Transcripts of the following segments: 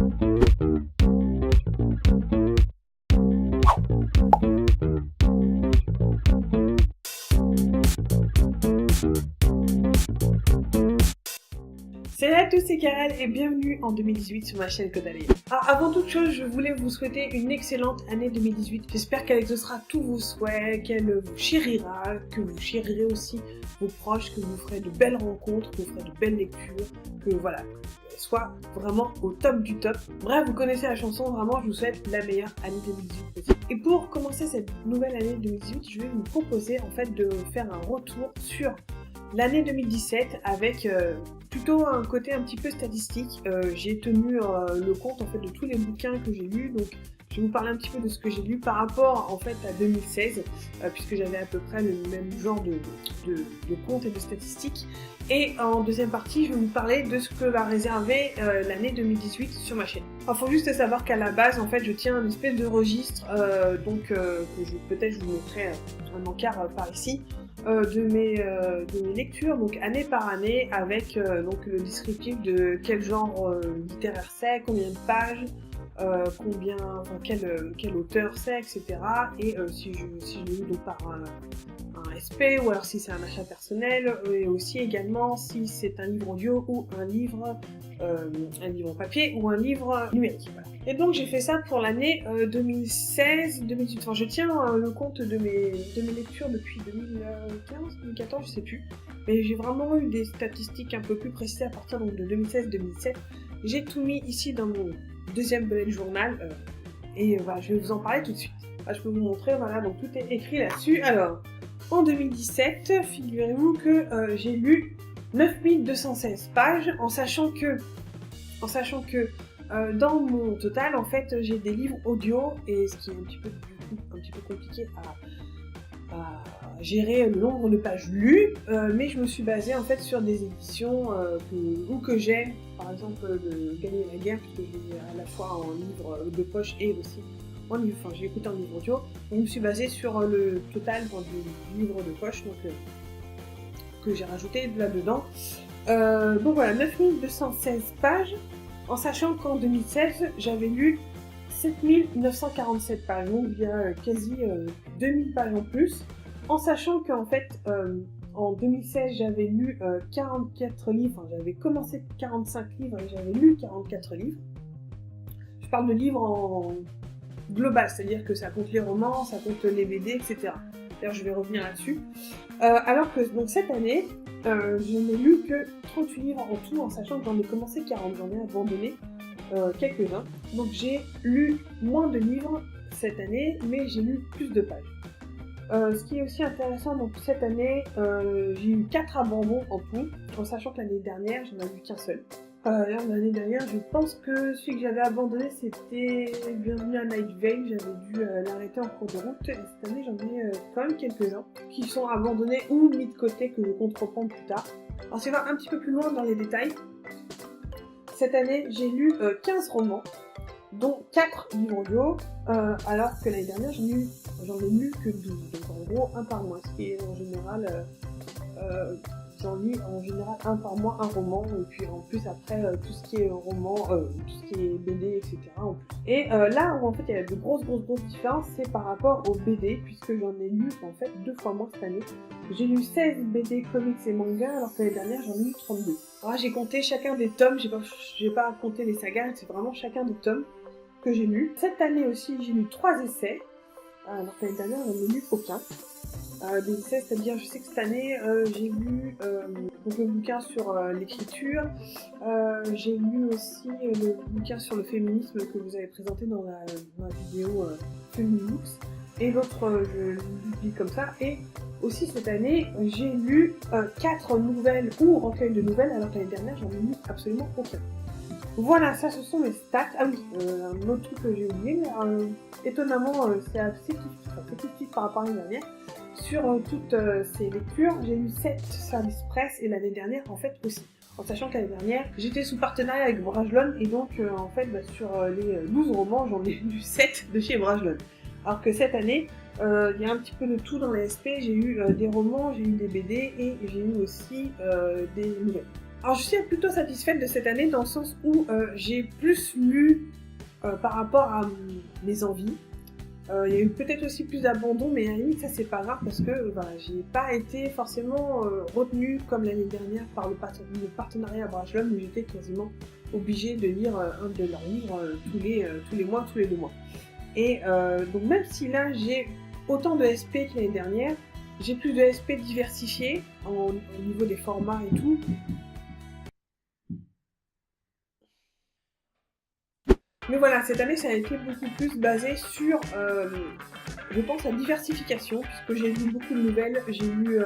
Salut à tous, c'est Karel et bienvenue en 2018 sur ma chaîne Code Alley. Avant toute chose, je voulais vous souhaiter une excellente année 2018. J'espère qu'elle exaucera tous vos souhaits, qu'elle vous chérira, que vous chérirez aussi vos proches, que vous ferez de belles rencontres, que vous ferez de belles lectures, que voilà, soit vraiment au top du top. Bref, vous connaissez la chanson, vraiment je vous souhaite la meilleure année 2018 possible. Et pour commencer cette nouvelle année 2018, je vais vous proposer en fait de faire un retour sur l'année 2017 avec plutôt un côté un petit peu statistique. J'ai tenu le compte en fait de tous les bouquins que j'ai lus, donc je vais vous parler un petit peu de ce que j'ai lu par rapport en fait à 2016, puisque j'avais à peu près le même genre de compte et de statistiques. Et en deuxième partie, je vais vous parler de ce que va réserver l'année 2018 sur ma chaîne. Il faut juste savoir qu'à la base, en fait, je tiens une espèce de registre, que peut-être je vous mettrai un encart par ici, de mes lectures, donc année par année, avec donc le descriptif de quel genre littéraire c'est, combien de pages, quel auteur c'est, etc. Et si je l'ai lu donc par un SP, ou alors si c'est un achat personnel, et aussi également si c'est un livre audio ou un livre en papier ou un livre numérique. Voilà. Et donc j'ai fait ça pour l'année 2016-2018. Enfin, je tiens le compte de mes lectures depuis 2015-2014, je sais plus. Mais j'ai vraiment eu des statistiques un peu plus précises à partir donc, de 2016-2017. J'ai tout mis ici dans mon deuxième bullet journal et voilà, je vais vous en parler tout de suite. Je peux vous montrer, voilà, donc tout est écrit là-dessus. Alors, en 2017, figurez-vous que j'ai lu 9216 pages, en sachant que dans mon total, en fait, j'ai des livres audio, et ce qui est un petit peu compliqué à gérer le nombre de pages lues, mais je me suis basée en fait sur des éditions que j'ai, par exemple de Gagner la guerre, que j'ai à la fois en livre de poche et aussi en livre, enfin j'ai écouté en livre audio, donc je me suis basée sur le total du livre de poche, donc que j'ai rajouté là-dedans. Donc voilà, 9216 pages, en sachant qu'en 2016, j'avais lu 7947 pages, donc il y a quasi 2000 pages en plus, en sachant qu'en fait, en 2016, j'avais lu 44 livres, enfin, j'avais commencé 45 livres et j'avais lu 44 livres. Je parle de livres en global, c'est-à-dire que ça compte les romans, ça compte les BD, etc. D'ailleurs, je vais revenir là-dessus. Alors que donc, cette année, je n'ai lu que 38 livres en tout, en sachant que j'en ai commencé 40, j'en ai abandonné quelques-uns. Donc j'ai lu moins de livres cette année, mais j'ai lu plus de pages. Ce qui est aussi intéressant, donc cette année, j'ai eu 4 abandons en tout, en sachant que l'année dernière, j'en avais eu qu'un seul. L'année dernière, je pense que celui que j'avais abandonné, c'était Bienvenue à Night Vale, j'avais dû l'arrêter en cours de route, et cette année, j'en ai quand même quelques-uns qui sont abandonnés ou mis de côté, que je compte reprendre plus tard. Alors, si on va un petit peu plus loin dans les détails, cette année, j'ai lu 15 romans, dont 4 livres audio, alors que l'année dernière, j'en ai lu que 12, donc en gros, un par mois, ce qui est en général... j'en lis en général un par mois, un roman, et puis en plus après tout ce qui est roman, tout ce qui est BD, etc. en plus. Et là où en fait il y a de grosses différences, c'est par rapport aux BD, puisque j'en ai lu en fait 2 fois moins cette année. J'ai lu 16 BD, comics et mangas, alors que l'année dernière j'en ai lu 32. Alors j'ai compté chacun des tomes, j'ai pas compté les sagas, c'est vraiment chacun des tomes que j'ai lu. Cette année aussi j'ai lu 3 essais, alors que l'année dernière j'en ai lu aucun. Des essais, c'est-à-dire je sais que cette année j'ai lu donc le bouquin sur l'écriture, j'ai lu aussi le bouquin sur le féminisme que vous avez présenté dans la vidéo Feminibooks, et l'autre je lis comme ça, et aussi cette année j'ai lu 4 nouvelles ou recueils de nouvelles, alors que l'année dernière j'en ai lu absolument aucun. Voilà, ça ce sont mes stats. Ah oui, un autre truc que j'ai oublié, mais étonnamment c'est assez petit par rapport à l'année dernière. Sur toutes ces lectures, j'ai eu 7 services presse, et l'année dernière en fait aussi. En sachant que l'année dernière, j'étais sous partenariat avec Brajlon, et donc en fait sur les 12 romans, j'en ai lu 7 de chez Brajlon. Alors que cette année, il y a un petit peu de tout dans les SP, j'ai eu des romans, j'ai eu des BD, et j'ai eu aussi des nouvelles. Alors je suis plutôt satisfaite de cette année dans le sens où j'ai plus lu par rapport à mes envies. Il y a eu peut-être aussi plus d'abandon, mais à la limite ça c'est pas grave parce que voilà, j'ai pas été forcément retenue comme l'année dernière par le partenariat Braj Lhomme où j'étais quasiment obligée de lire un de leurs livres tous les mois, tous les 2 mois. Et donc même si là j'ai autant de SP que l'année dernière, j'ai plus de SP diversifiés au niveau des formats et tout. Mais voilà, cette année, ça a été beaucoup plus basé sur, je pense, la diversification, puisque j'ai lu beaucoup de nouvelles, j'ai lu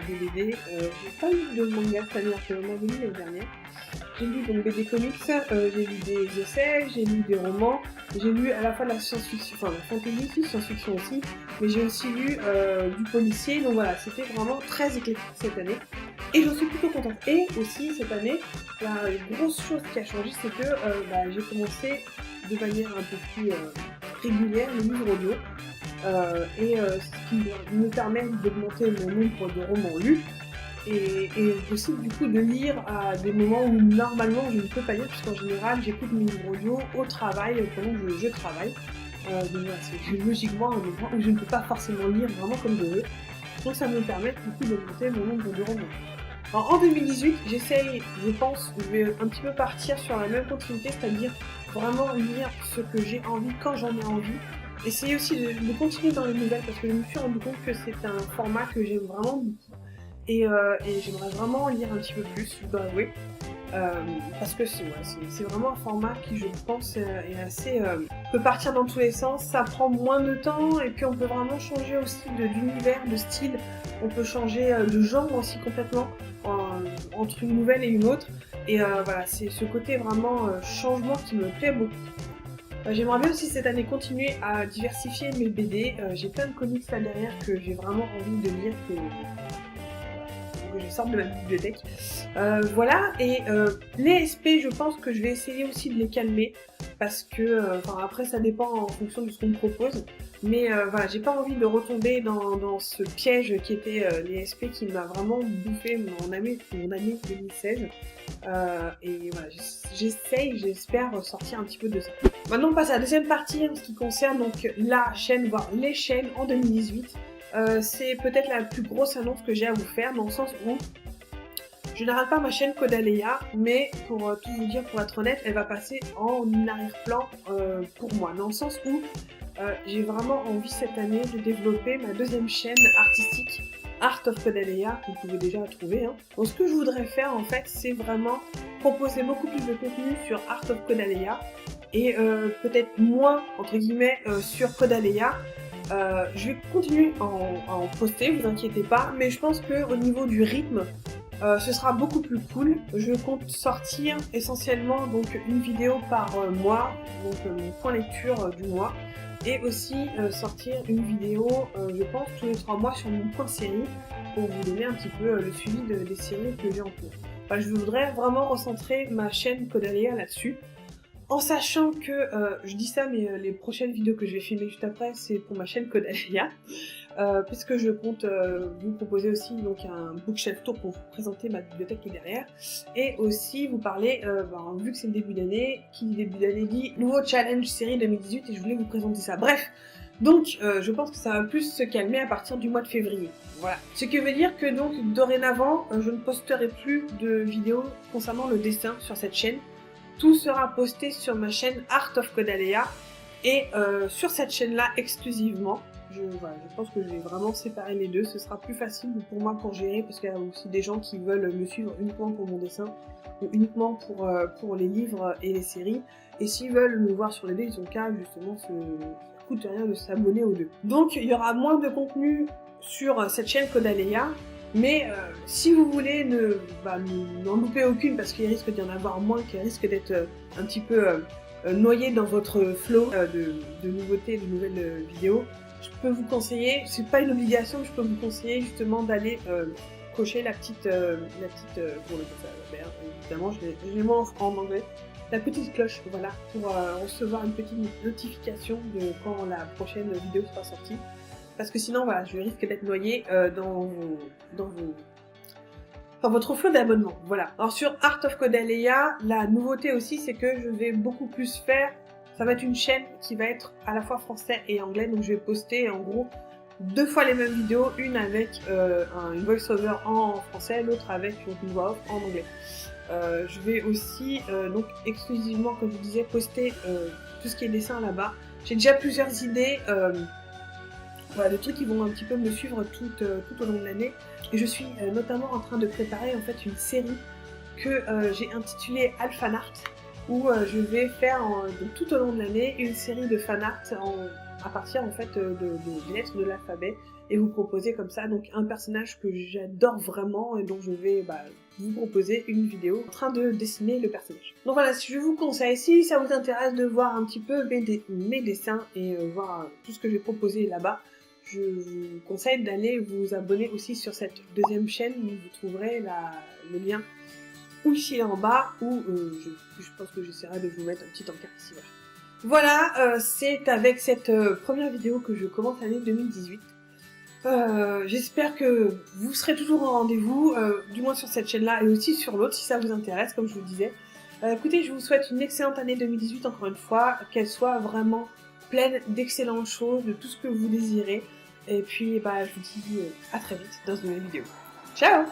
des BD, j'ai pas lu de manga cette année, j'ai lu l'année dernière. J'ai lu donc BD comics, j'ai lu des essais, j'ai lu des romans, j'ai lu à la fois de la science-fiction, enfin la fantasy, science-fiction aussi, mais j'ai aussi lu du policier, donc voilà, c'était vraiment très éclectique cette année. Et j'en suis plutôt contente. Et aussi, cette année, la grosse chose qui a changé, c'est que j'ai commencé de manière un peu plus régulière les livres audio. Ce qui me permet d'augmenter mon nombre de romans lus. Et aussi, du coup, de lire à des moments où normalement je ne peux pas lire, puisqu'en général, j'écoute mes livres audio au travail, pendant que je travaille. Donc voilà, c'est logiquement un moment où je ne peux pas forcément lire vraiment comme je veux. Donc ça me permet, du coup, d'augmenter mon nombre de romans. Alors, en 2018, j'essaye, je pense, je vais un petit peu partir sur la même continuité, c'est-à-dire vraiment lire ce que j'ai envie quand j'en ai envie. Essayer aussi de continuer dans les nouvelles parce que je me suis rendu compte que c'est un format que j'aime vraiment beaucoup. Et j'aimerais vraiment lire un petit peu plus, je dois avouer. Parce que c'est vraiment un format qui, je pense, est assez... peut partir dans tous les sens, ça prend moins de temps et puis on peut vraiment changer aussi d'univers, de style. On peut changer de genre aussi complètement entre une nouvelle et une autre. Et voilà, c'est ce côté vraiment changement qui me plaît beaucoup. J'aimerais bien aussi cette année continuer à diversifier mes BD. J'ai plein de comics là derrière que j'ai vraiment envie de lire, que je sorte de ma bibliothèque. Voilà, et les SP, je pense que je vais essayer aussi de les calmer parce que, après ça dépend en fonction de ce qu'on me propose, mais voilà, j'ai pas envie de retomber dans ce piège qui était les SP qui m'a vraiment bouffé mon année 2016. Et voilà, j'espère sortir un petit peu de ça. Maintenant on passe à la deuxième partie en ce qui concerne donc la chaîne, voire les chaînes en 2018. C'est peut-être la plus grosse annonce que j'ai à vous faire, dans le sens où je n'arrête pas ma chaîne Kodaleya, mais pour tout vous dire, pour être honnête, elle va passer en arrière-plan pour moi, dans le sens où j'ai vraiment envie cette année de développer ma deuxième chaîne artistique, Art of Kodaleya, que vous pouvez déjà trouver. Hein. Donc ce que je voudrais faire en fait, c'est vraiment proposer beaucoup plus de contenu sur Art of Kodaleya et peut-être moins, entre guillemets, sur Kodaleya. Je vais continuer à en poster, vous inquiétez pas, mais je pense qu'au niveau du rythme, ce sera beaucoup plus cool. Je compte sortir essentiellement donc une vidéo par mois, donc mon point lecture du mois, et aussi sortir une vidéo, je pense, tous les 3 mois sur mon point série, pour vous donner un petit peu le suivi des séries que j'ai en cours. Enfin, je voudrais vraiment recentrer ma chaîne Kodaleya là-dessus. En sachant que, je dis ça, mais les prochaines vidéos que je vais filmer juste après, c'est pour ma chaîne Kodaleya, puisque je compte vous proposer aussi donc un bookshelf tour pour vous présenter ma bibliothèque qui est derrière, et aussi vous parler, vu que c'est le début d'année, qui dit début d'année dit nouveau challenge série 2018, et je voulais vous présenter ça. Bref, donc je pense que ça va plus se calmer à partir du mois de février. Voilà. Ce qui veut dire que donc dorénavant, je ne posterai plus de vidéos concernant le dessin sur cette chaîne. Tout sera posté sur ma chaîne Art of Kodaleya et sur cette chaîne-là exclusivement. Je pense que je vais vraiment séparer les deux. Ce sera plus facile pour moi pour gérer parce qu'il y a aussi des gens qui veulent me suivre uniquement pour mon dessin ou uniquement pour les livres et les séries. Et s'ils veulent me voir sur les deux, ils ont qu'à justement ça coûte rien de s'abonner aux deux. Donc il y aura moins de contenu sur cette chaîne Kodaleya. Mais si vous voulez n'en louper aucune, parce qu'il risque d'y en avoir moins, qui risque d'être un petit peu noyé dans votre flow de nouveautés, de nouvelles vidéos, je peux vous conseiller, c'est pas une obligation, mais je peux vous conseiller justement d'aller cocher la petite pour le faire, évidemment, je l'ai mis en anglais, la petite cloche, voilà, pour recevoir une petite notification de quand la prochaine vidéo sera sortie. Parce que sinon, voilà, je risque d'être noyée dans vos Enfin, votre flot d'abonnements, voilà. Alors sur Art of Caudalia, la nouveauté aussi, c'est que je vais beaucoup plus faire, ça va être une chaîne qui va être à la fois français et anglais, donc je vais poster en gros 2 fois les mêmes vidéos, une avec une voice-over en français, l'autre avec une voix off en anglais. Je vais aussi, donc exclusivement, comme je vous disais, poster tout ce qui est dessin là-bas. J'ai déjà plusieurs idées, voilà, de trucs qui vont un petit peu me suivre tout au long de l'année. Et je suis notamment en train de préparer en fait une série que j'ai intitulée Alphanart, où je vais faire tout au long de l'année une série de fanart à partir en fait des lettres de l'alphabet, et vous proposer comme ça donc un personnage que j'adore vraiment et dont je vais vous proposer une vidéo en train de dessiner le personnage. Donc voilà, je vous conseille, si ça vous intéresse de voir un petit peu mes dessins et voir tout ce que j'ai proposé là-bas, je vous conseille d'aller vous abonner aussi sur cette deuxième chaîne où vous trouverez le lien ou ici en bas, ou je pense que j'essaierai de vous mettre un petit encart ici. Voilà, c'est avec cette première vidéo que je commence l'année 2018. J'espère que vous serez toujours au rendez-vous, du moins sur cette chaîne-là et aussi sur l'autre si ça vous intéresse, comme je vous le disais. Écoutez, je vous souhaite une excellente année 2018 encore une fois, qu'elle soit vraiment pleine d'excellentes choses, de tout ce que vous désirez. Et puis, je vous dis à très vite dans une nouvelle vidéo. Ciao!